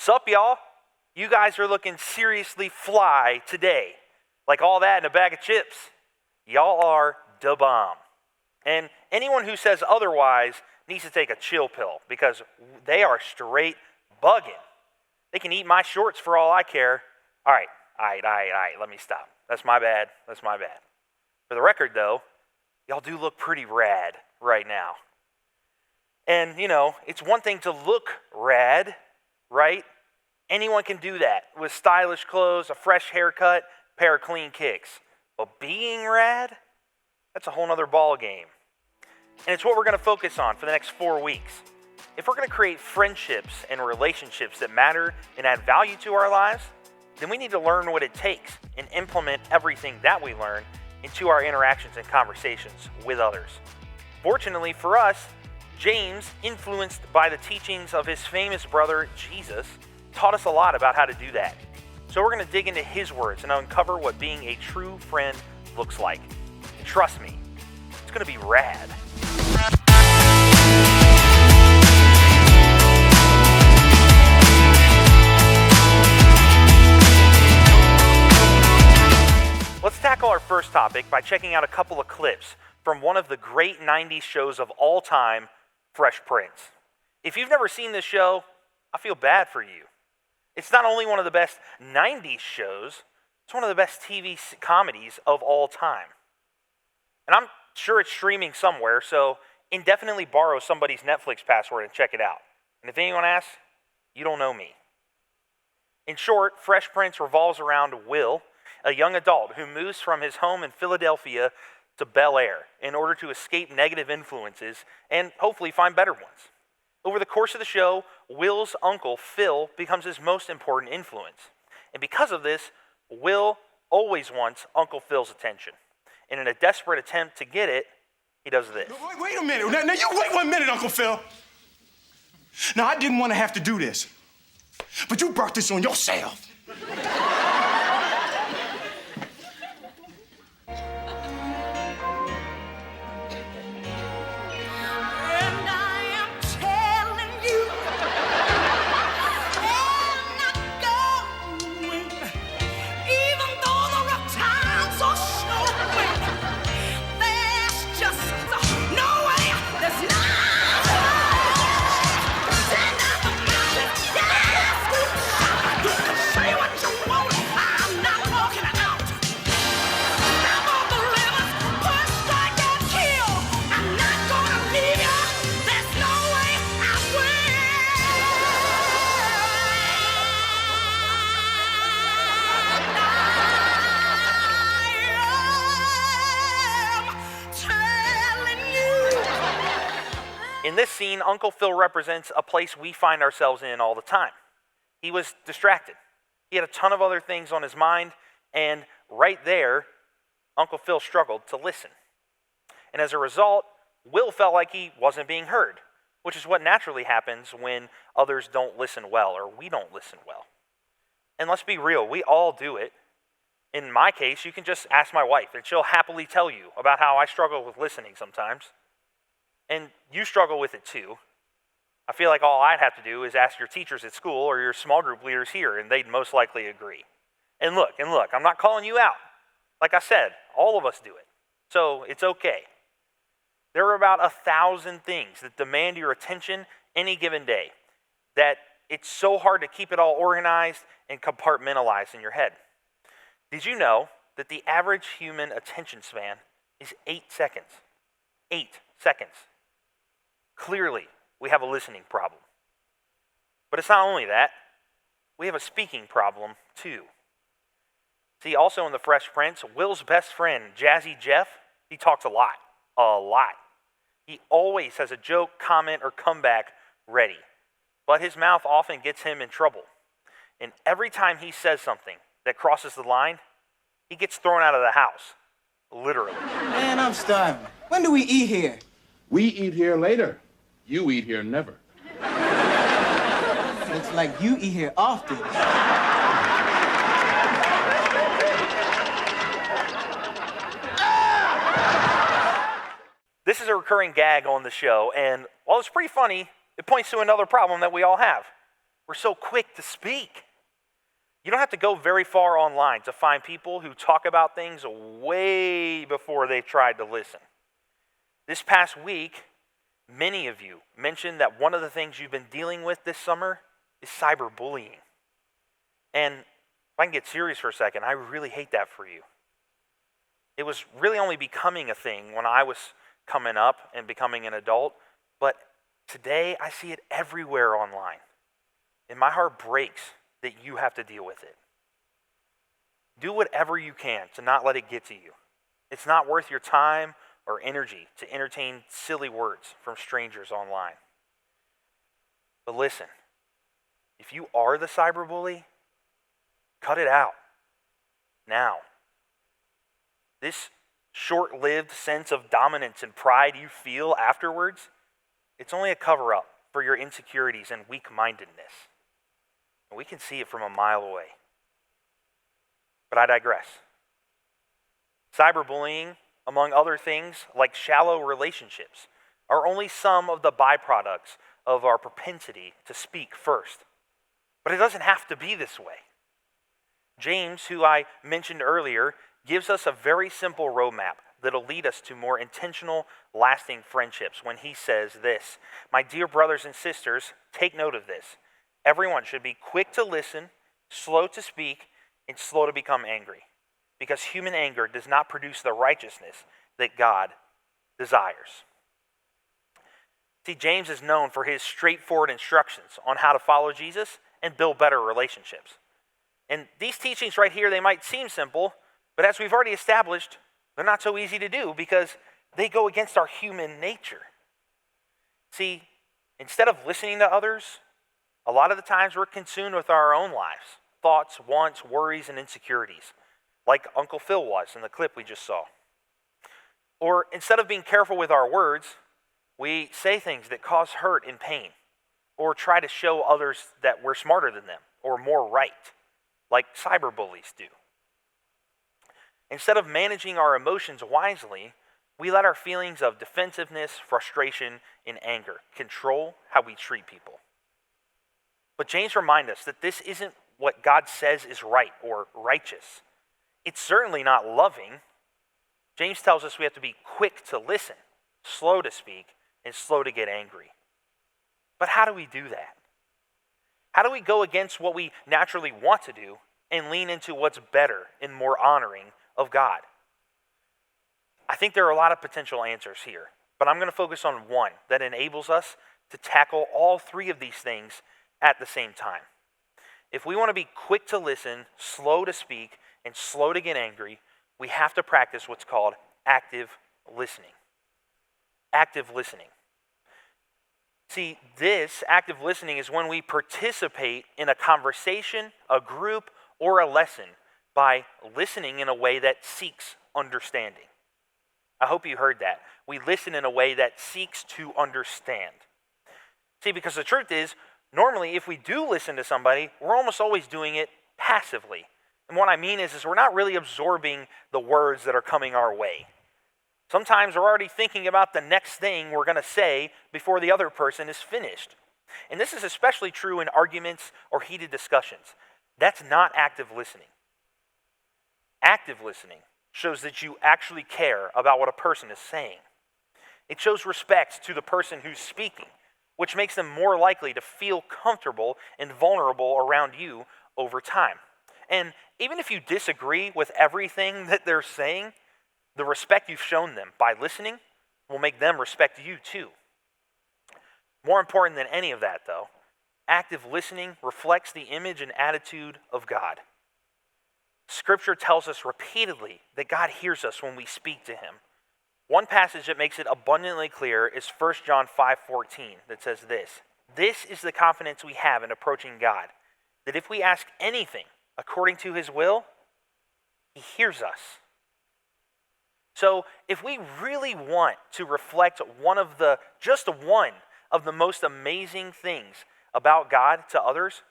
Sup, y'all? You guys are looking seriously fly today. Like all that in a bag of chips. Y'all are da bomb. And anyone who says otherwise needs to take a chill pill because they are straight bugging. They can eat my shorts for all I care. All right, let me stop. That's my bad. For the record, though, y'all do look pretty rad right now. And, it's one thing to look rad, right? Anyone can do that with stylish clothes, a fresh haircut, pair of clean kicks. But being rad, that's a whole nother ball game. And it's what we're going to focus on for the next 4 weeks. If we're going to create friendships and relationships that matter and add value to our lives, then we need to learn what it takes and implement everything that we learn into our interactions and conversations with others. Fortunately for us, James, influenced by the teachings of his famous brother, Jesus, taught us a lot about how to do that. So we're going to dig into his words and uncover what being a true friend looks like. And trust me, it's going to be rad. Let's tackle our first topic by checking out a couple of clips from one of the great 90s shows of all time, Fresh Prince. If you've never seen this show, I feel bad for you. It's not only one of the best 90s shows, it's one of the best TV comedies of all time. And I'm sure it's streaming somewhere, so indefinitely borrow somebody's Netflix password and check it out. And if anyone asks, you don't know me. In short, Fresh Prince revolves around Will, a young adult who moves from his home in Philadelphia to Bel Air in order to escape negative influences and hopefully find better ones. Over the course of the show, Will's uncle, Phil, becomes his most important influence. And because of this, Will always wants Uncle Phil's attention. And in a desperate attempt to get it, he does this. Wait a minute. Now you wait 1 minute, Uncle Phil. Now, I didn't want to have to do this, but you brought this on yourself. In this scene, Uncle Phil represents a place we find ourselves in all the time. He was distracted. He had a ton of other things on his mind, and right there, Uncle Phil struggled to listen. And as a result, Will felt like he wasn't being heard, which is what naturally happens when others don't listen well, or we don't listen well. And let's be real, we all do it. In my case, you can just ask my wife, and she'll happily tell you about how I struggle with listening sometimes. And you struggle with it too. I feel like all I'd have to do is ask your teachers at school or your small group leaders here, and they'd most likely agree. And look, I'm not calling you out. Like I said, all of us do it. So it's okay. There are about 1,000 things that demand your attention any given day, that it's so hard to keep it all organized and compartmentalized in your head. Did you know that the average human attention span is 8 seconds? 8 seconds. Clearly, we have a listening problem. But it's not only that, we have a speaking problem too. See, also in the Fresh Prince, Will's best friend, Jazzy Jeff, he talks a lot. He always has a joke, comment, or comeback ready. But his mouth often gets him in trouble. And every time he says something that crosses the line, he gets thrown out of the house. Literally. Man, I'm starving. When do we eat here? We eat here later. You eat here never. Looks like you eat here often. This is a recurring gag on the show, and while it's pretty funny, it points to another problem that we all have. We're so quick to speak. You don't have to go very far online to find people who talk about things way before they've tried to listen. This past week, many of you mentioned that one of the things you've been dealing with this summer is cyberbullying. And if I can get serious for a second, I really hate that for you. It was really only becoming a thing when I was coming up and becoming an adult, but today I see it everywhere online. And my heart breaks that you have to deal with it. Do whatever you can to not let it get to you. It's not worth your time or energy to entertain silly words from strangers online. But listen, if you are the cyberbully, cut it out now. This short-lived sense of dominance and pride you feel afterwards, it's only a cover-up for your insecurities and weak-mindedness. And we can see it from a mile away. But I digress. Cyberbullying, among other things like shallow relationships, are only some of the byproducts of our propensity to speak first. But it doesn't have to be this way. James, who I mentioned earlier, gives us a very simple roadmap that'll lead us to more intentional, lasting friendships when he says this: "My dear brothers and sisters, take note of this. Everyone should be quick to listen, slow to speak, and slow to become angry, because human anger does not produce the righteousness that God desires." See, James is known for his straightforward instructions on how to follow Jesus and build better relationships. And these teachings right here, they might seem simple, but as we've already established, they're not so easy to do because they go against our human nature. See, instead of listening to others, a lot of the times we're consumed with our own lives, thoughts, wants, worries, and insecurities, like Uncle Phil was in the clip we just saw. Or instead of being careful with our words, we say things that cause hurt and pain, or try to show others that we're smarter than them or more right, like cyberbullies do. Instead of managing our emotions wisely, we let our feelings of defensiveness, frustration, and anger control how we treat people. But James reminds us that this isn't what God says is right or righteous. It's certainly not loving. James tells us we have to be quick to listen, slow to speak, and slow to get angry. But how do we do that? How do we go against what we naturally want to do and lean into what's better and more honoring of God? I think there are a lot of potential answers here, but I'm going to focus on one that enables us to tackle all three of these things at the same time. If we want to be quick to listen, slow to speak, and slow to get angry, we have to practice what's called active listening. Active listening. See, this active listening is when we participate in a conversation, a group, or a lesson by listening in a way that seeks understanding. I hope you heard that. We listen in a way that seeks to understand. See, because the truth is, normally if we do listen to somebody, we're almost always doing it passively. And what I mean is we're not really absorbing the words that are coming our way. Sometimes we're already thinking about the next thing we're going to say before the other person is finished. And this is especially true in arguments or heated discussions. That's not active listening. Active listening shows that you actually care about what a person is saying. It shows respect to the person who's speaking, which makes them more likely to feel comfortable and vulnerable around you over time. And even if you disagree with everything that they're saying, the respect you've shown them by listening will make them respect you too. More important than any of that, though, active listening reflects the image and attitude of God. Scripture tells us repeatedly that God hears us when we speak to him. One passage that makes it abundantly clear is 1 John 5:14 that says this: "This is the confidence we have in approaching God, that if we ask anything according to his will, he hears us." So if we really want to reflect just one of the most amazing things about God to others,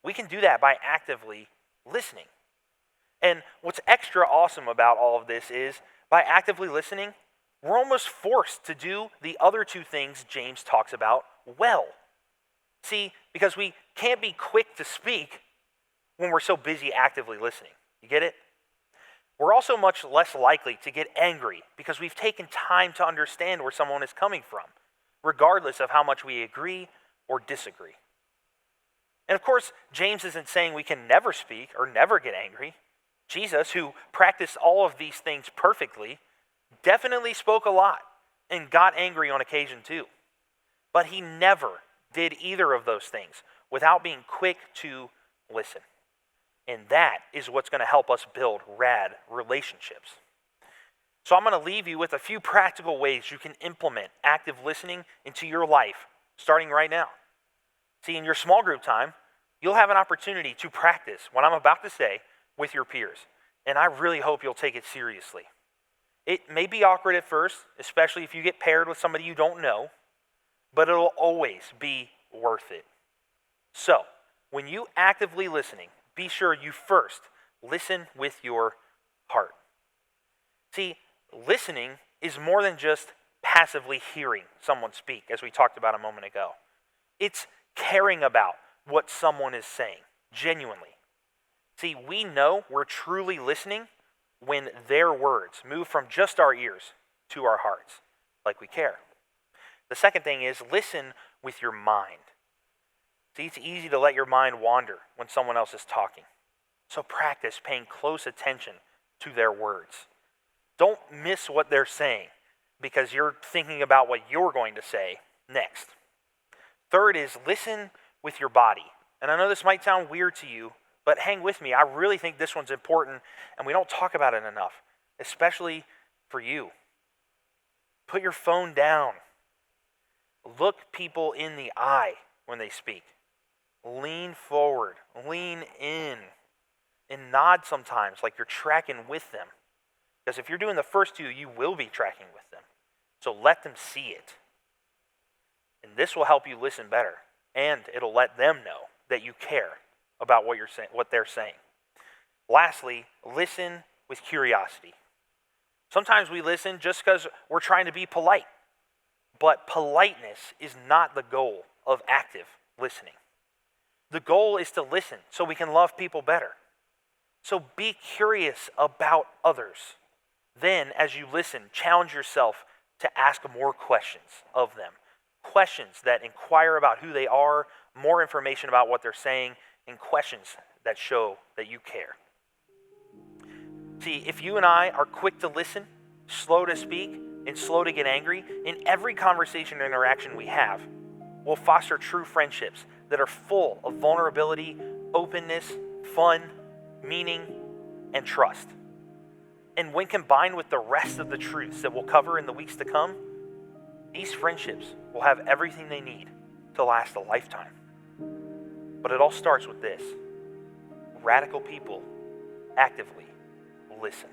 we can do that by actively listening. And what's extra awesome about all of this is, by actively listening, we're almost forced to do the other two things James talks about well. See, because we can't be quick to speak when we're so busy actively listening. You get it? We're also much less likely to get angry because we've taken time to understand where someone is coming from, regardless of how much we agree or disagree. And of course, James isn't saying we can never speak or never get angry. Jesus, who practiced all of these things perfectly, definitely spoke a lot and got angry on occasion too. But he never did either of those things without being quick to listen. And that is what's going to help us build RAD relationships. So I'm going to leave you with a few practical ways you can implement active listening into your life, starting right now. See, in your small group time, you'll have an opportunity to practice what I'm about to say with your peers. And I really hope you'll take it seriously. It may be awkward at first, especially if you get paired with somebody you don't know, but it'll always be worth it. So, when you actively listening, be sure you first listen with your heart. See, listening is more than just passively hearing someone speak, as we talked about a moment ago. It's caring about what someone is saying, genuinely. See, we know we're truly listening when their words move from just our ears to our hearts, like we care. The second thing is listen with your mind. See, it's easy to let your mind wander when someone else is talking. So practice paying close attention to their words. Don't miss what they're saying because you're thinking about what you're going to say next. Third is listen with your body. And I know this might sound weird to you, but hang with me. I really think this one's important, and we don't talk about it enough, especially for you. Put your phone down. Look people in the eye when they speak. Lean forward, lean in, and nod sometimes like you're tracking with them. Because if you're doing the first two, you will be tracking with them. So let them see it. And this will help you listen better, and it'll let them know that you care about what you're saying, what they're saying. Lastly, listen with curiosity. Sometimes we listen just because we're trying to be polite, but politeness is not the goal of active listening. The goal is to listen so we can love people better. So be curious about others. Then, as you listen, challenge yourself to ask more questions of them. Questions that inquire about who they are, more information about what they're saying, and questions that show that you care. See, if you and I are quick to listen, slow to speak, and slow to get angry, in every conversation or interaction we have, we'll foster true friendships that are full of vulnerability, openness, fun, meaning, and trust. And when combined with the rest of the truths that we'll cover in the weeks to come, these friendships will have everything they need to last a lifetime. But it all starts with this: radical people actively listen.